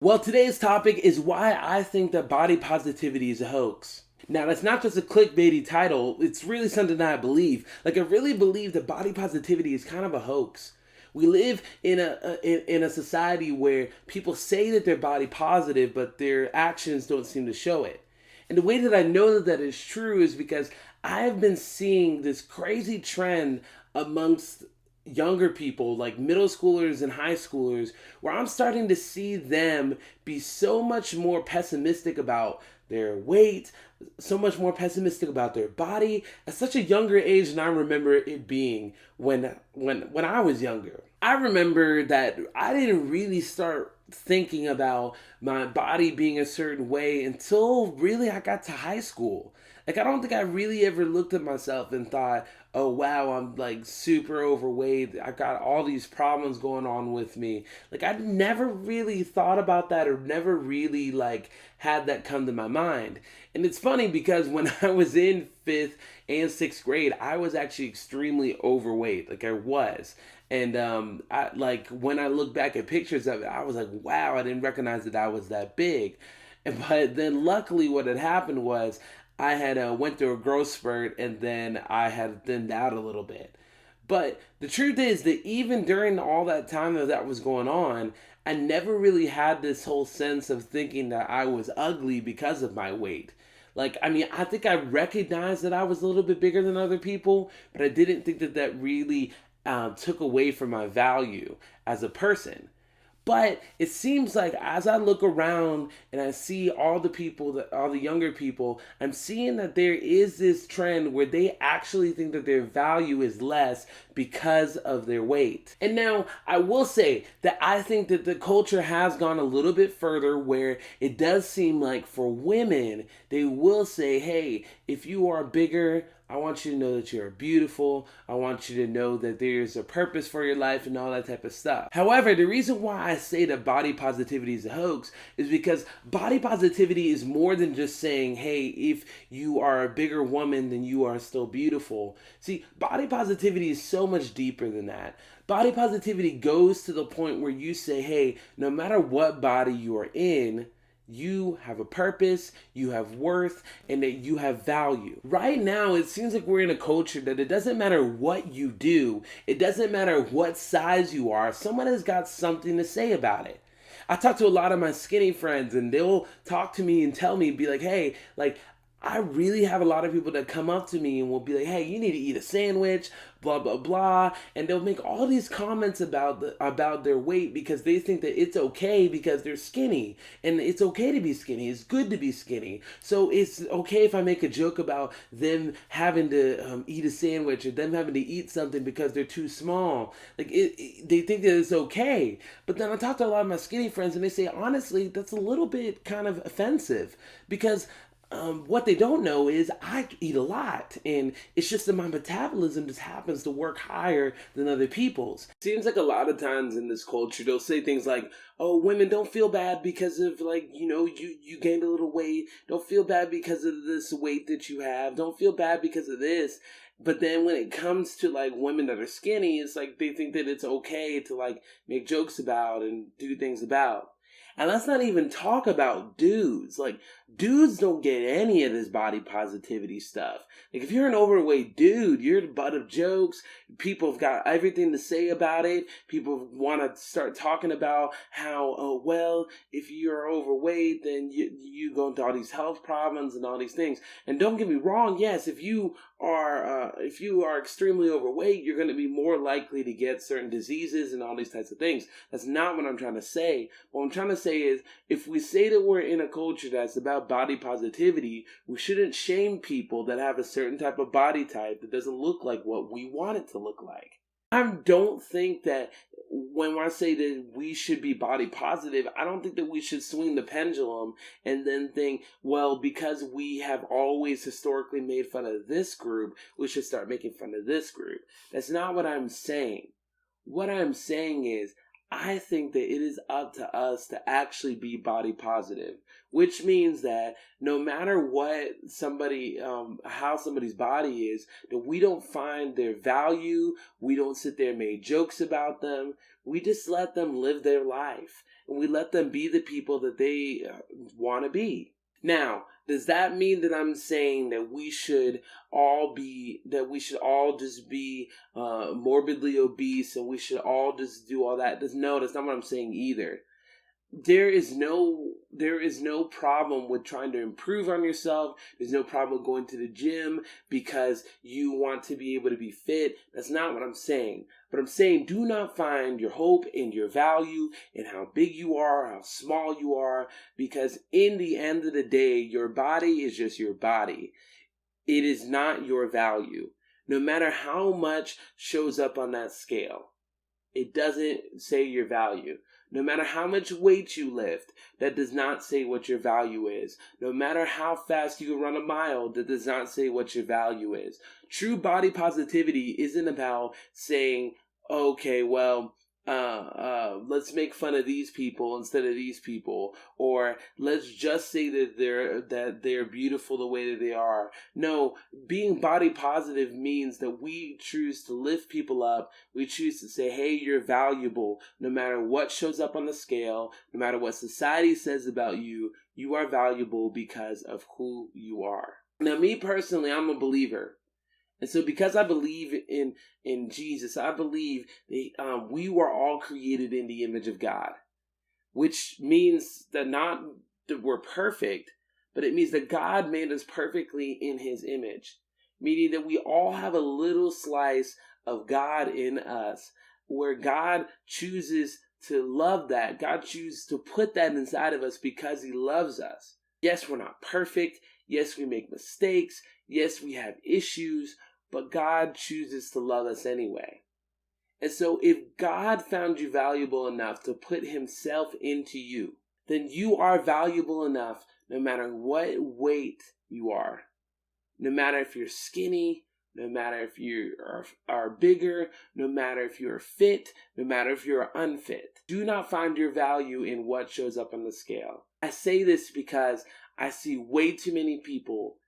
Well, today's topic is why I think that body positivity is a hoax. Now, that's not just a clickbaity title, it's really something that I believe. Like, I really believe that body positivity is kind of a hoax. We live in a society where people say that they're body positive, but their actions don't seem to show it. And the way that I know that that is true is because I have been seeing this crazy trend amongst younger people, like middle schoolers and high schoolers, where I'm starting to see them be so much more pessimistic about their weight, so much more pessimistic about their body at such a younger age than I remember it being when I was younger. I remember that I didn't really start thinking about my body being a certain way until really I got to high school. Like, I don't think I really ever looked at myself and thought, oh wow, I'm like super overweight. I got all these problems going on with me. Like, I never really thought about that or never really like had that come to my mind. And it's funny because when I was in fifth and sixth grade, I was actually extremely overweight. Like, I was. And I like when I look back at pictures of it, I was like, wow, I didn't recognize that I was that big. But then luckily what had happened was I had went through a growth spurt and then I had thinned out a little bit. But the truth is that even during all that time that was going on, I never really had this whole sense of thinking that I was ugly because of my weight. Like, I mean, I think I recognized that I was a little bit bigger than other people, but I didn't think that that really took away from my value as a person. But it seems like as I look around and I see all the younger people, I'm seeing that there is this trend where they actually think that their value is less because of their weight. And now I will say that I think that the culture has gone a little bit further where it does seem like for women, they will say, hey, if you are bigger, I want you to know that you're beautiful. I want you to know that there's a purpose for your life and all that type of stuff. However, the reason why I say that body positivity is a hoax is because body positivity is more than just saying, hey, if you are a bigger woman, then you are still beautiful. See, body positivity is so much deeper than that. Body positivity goes to the point where you say, hey, no matter what body you are in, you have a purpose, you have worth, and that you have value. Right now, it seems like we're in a culture that it doesn't matter what you do, it doesn't matter what size you are, someone has got something to say about it. I talk to a lot of my skinny friends, and they'll talk to me and tell me, be like, hey, like, I really have a lot of people that come up to me and will be like, hey, you need to eat a sandwich, blah, blah, blah. And they'll make all these comments about their weight because they think that it's okay because they're skinny. And it's okay to be skinny. It's good to be skinny. So it's okay if I make a joke about them having to eat a sandwich or them having to eat something because they're too small. Like, they think that it's okay. But then I talk to a lot of my skinny friends and they say, honestly, that's a little bit kind of offensive because what they don't know is I eat a lot, and it's just that my metabolism just happens to work higher than other people's. Seems like a lot of times in this culture, they'll say things like, "Oh, women don't feel bad because of you gained a little weight. Don't feel bad because of this weight that you have. Don't feel bad because of this." But then when it comes to like women that are skinny, it's like they think that it's okay to like make jokes about and do things about. And let's not even talk about dudes. Like, dudes don't get any of this body positivity stuff. Like, if you're an overweight dude, you're the butt of jokes. People have got everything to say about it. People want to start talking about how, oh, well, if you're overweight, then you go into all these health problems and all these things. And don't get me wrong, yes, if you are extremely overweight, you're going to be more likely to get certain diseases and all these types of things. That's not what I'm trying to say. What I'm trying to say is, if we say that we're in a culture that's about body positivity, we shouldn't shame people that have a certain type of body type that doesn't look like what we want it to look like. I don't think that when I say that we should be body positive, I don't think that we should swing the pendulum and then think, well, because we have always historically made fun of this group, we should start making fun of this group. That's not what I'm saying. What I'm saying is, I think that it is up to us to actually be body positive, which means that no matter what somebody, how somebody's body is, that we don't find their value, we don't sit there and make jokes about them, we just let them live their life, and we let them be the people that they want to be. Now, does that mean that I'm saying that we should all just be morbidly obese and we should all just do all that? No, that's not what I'm saying either. There is no problem with trying to improve on yourself. There's no problem with going to the gym because you want to be able to be fit. That's not what I'm saying. But I'm saying do not find your hope and your value in how big you are, how small you are, because in the end of the day, your body is just your body. It is not your value. No matter how much shows up on that scale, it doesn't say your value. No matter how much weight you lift, that does not say what your value is. No matter how fast you can run a mile, that does not say what your value is. True body positivity isn't about saying, okay, well, let's make fun of these people instead of these people, or let's just say that they're beautiful the way that they are. No, being body positive means that we choose to lift people up. We choose to say, hey, you're valuable. No matter what shows up on the scale, no matter what society says about you, you are valuable because of who you are. Now, me personally, I'm a believer. And so because I believe in Jesus, I believe that we were all created in the image of God, which means that not that we're perfect, but it means that God made us perfectly in his image, meaning that we all have a little slice of God in us, where God chooses to love that. God chooses to put that inside of us because he loves us. Yes, we're not perfect. Yes, we make mistakes. Yes, we have issues. But God chooses to love us anyway. And so if God found you valuable enough to put himself into you, then you are valuable enough no matter what weight you are. No matter if you're skinny, no matter if you are bigger, no matter if you're fit, no matter if you're unfit. Do not find your value in what shows up on the scale. I say this because I see way too many people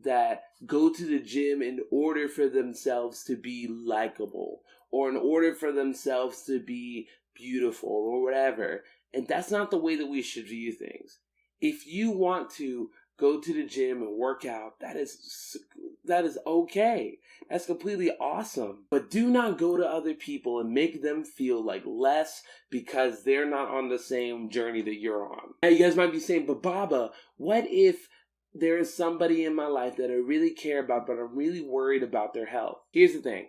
that go to the gym in order for themselves to be likable, or in order for themselves to be beautiful, or whatever. And that's not the way that we should view things. If you want to go to the gym and work out, that is okay. That's completely awesome. But do not go to other people and make them feel like less because they're not on the same journey that you're on. Now you guys might be saying, but Baba, what if there is somebody in my life that I really care about, but I'm really worried about their health? Here's the thing.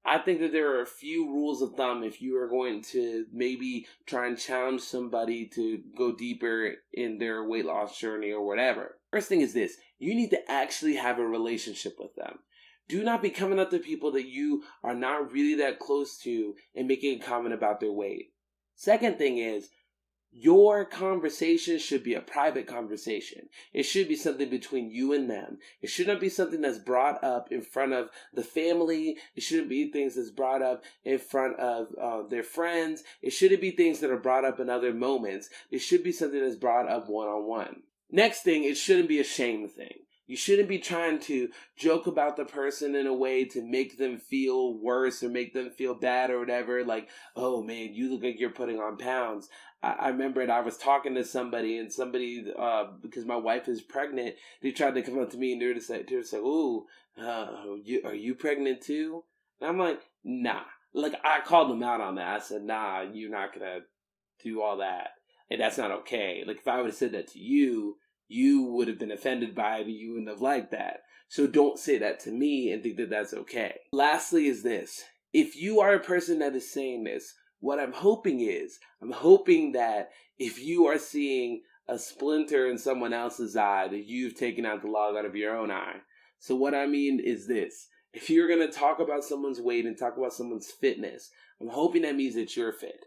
I think that there are a few rules of thumb if you are going to maybe try and challenge somebody to go deeper in their weight loss journey or whatever. First thing is this. You need to actually have a relationship with them. Do not be coming up to people that you are not really that close to and making a comment about their weight. Second thing is, your conversation should be a private conversation. It should be something between you and them. It should not be something that's brought up in front of the family. It shouldn't be things that's brought up in front of their friends. It shouldn't be things that are brought up in other moments. It should be something that's brought up one-on-one. Next thing, it shouldn't be a shame thing. You shouldn't be trying to joke about the person in a way to make them feel worse or make them feel bad or whatever. Like, oh man, you look like you're putting on pounds. I remember I was talking to somebody, because my wife is pregnant, they tried to come up to me and they were say, ooh, are you pregnant too? And I'm like, nah. Like, I called them out on that. I said, nah, you're not going to do all that. And that's not okay. Like, if I would have said that to you, you would have been offended by it and you wouldn't have liked that. So don't say that to me and think that that's okay. Lastly is this. If you are a person that is saying this, what I'm hoping that if you are seeing a splinter in someone else's eye, that you've taken out the log out of your own eye. So what I mean is this. If you're going to talk about someone's weight and talk about someone's fitness, I'm hoping that means that you're fit.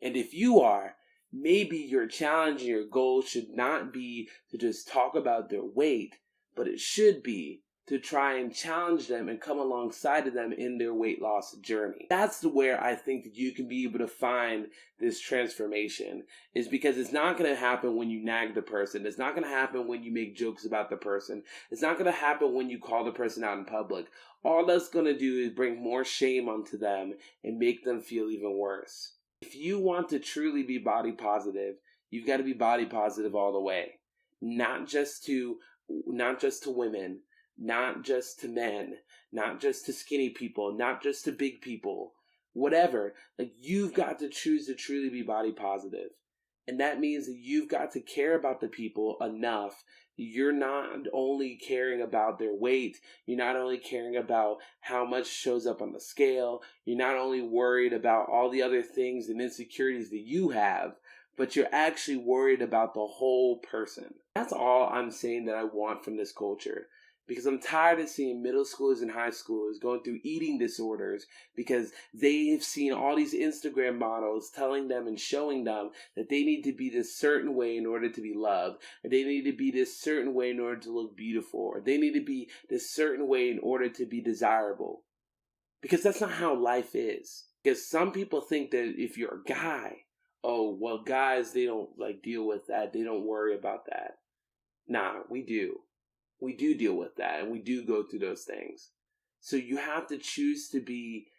And if you are, maybe your challenge and your goal should not be to just talk about their weight, but it should be to try and challenge them and come alongside of them in their weight loss journey. That's where I think that you can be able to find this transformation, is because it's not going to happen when you nag the person. It's not going to happen when you make jokes about the person. It's not going to happen when you call the person out in public. All that's going to do is bring more shame onto them and make them feel even worse. If you want to truly be body positive, you've got to be body positive all the way. Not just to women, not just to men, not just to skinny people, not just to big people, whatever. Like, you've got to choose to truly be body positive. And that means that you've got to care about the people enough. You're not only caring about their weight, you're not only caring about how much shows up on the scale, you're not only worried about all the other things and insecurities that you have, but you're actually worried about the whole person. That's all I'm saying that I want from this culture. Because I'm tired of seeing middle schoolers and high schoolers going through eating disorders because they've seen all these Instagram models telling them and showing them that they need to be this certain way in order to be loved, or they need to be this certain way in order to look beautiful, or they need to be this certain way in order to be desirable. Because that's not how life is. Because some people think that if you're a guy, oh, well, guys, they don't deal with that. They don't worry about that. Nah, we do. We do deal with that, and we do go through those things. So you have to choose to be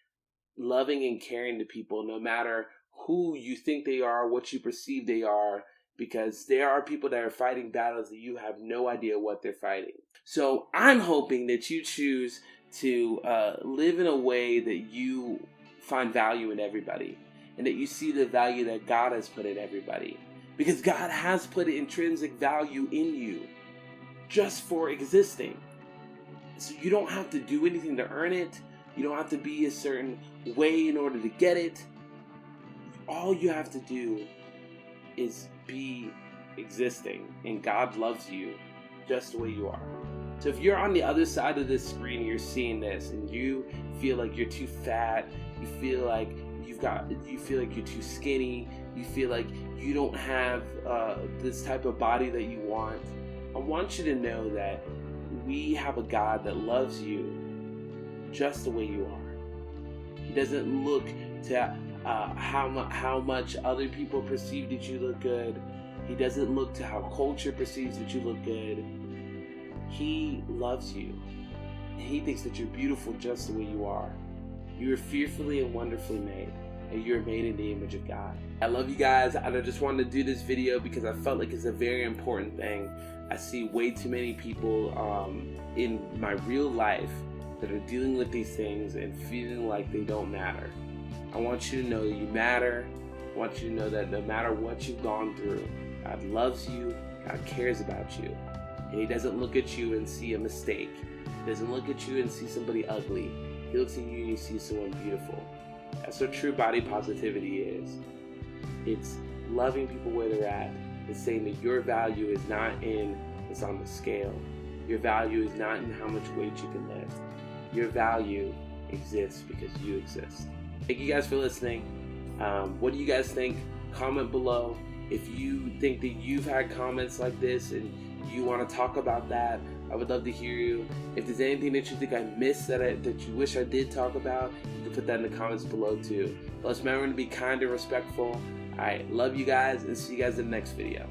loving and caring to people, no matter who you think they are, what you perceive they are, because there are people that are fighting battles that you have no idea what they're fighting. So I'm hoping that you choose to live in a way that you find value in everybody, and that you see the value that God has put in everybody. Because God has put intrinsic value in you, just for existing. So you don't have to do anything to earn it. You don't have to be a certain way in order to get it. All you have to do is be existing, and God loves you just the way you are. So if you're on the other side of this screen, you're seeing this, and you feel like you're too fat, you feel like you're too skinny, you feel like you don't have this type of body that you want, I want you to know that we have a God that loves you just the way you are. He doesn't look to how much other people perceive that you look good. He doesn't look to how culture perceives that you look good. He loves you. He thinks that you're beautiful just the way you are. You are fearfully and wonderfully made, and you're made in the image of God. I love you guys. I just wanted to do this video because I felt like it's a very important thing. I see way too many people in my real life that are dealing with these things and feeling like they don't matter. I want you to know that you matter. I want you to know that no matter what you've gone through, God loves you, God cares about you. And He doesn't look at you and see a mistake. He doesn't look at you and see somebody ugly. He looks at you and you see someone beautiful. That's what true body positivity is. It's loving people where they're at. It's saying that your value is not in what's on the scale. Your value is not in how much weight you can lift. Your value exists because you exist. Thank you guys for listening. What do you guys think? Comment below. If you think that you've had comments like this and you want to talk about that, I would love to hear you. If there's anything that you think I missed that you wish I did talk about, you can put that in the comments below too. Let's remember to be kind and respectful. Alright, love you guys, and see you guys in the next video.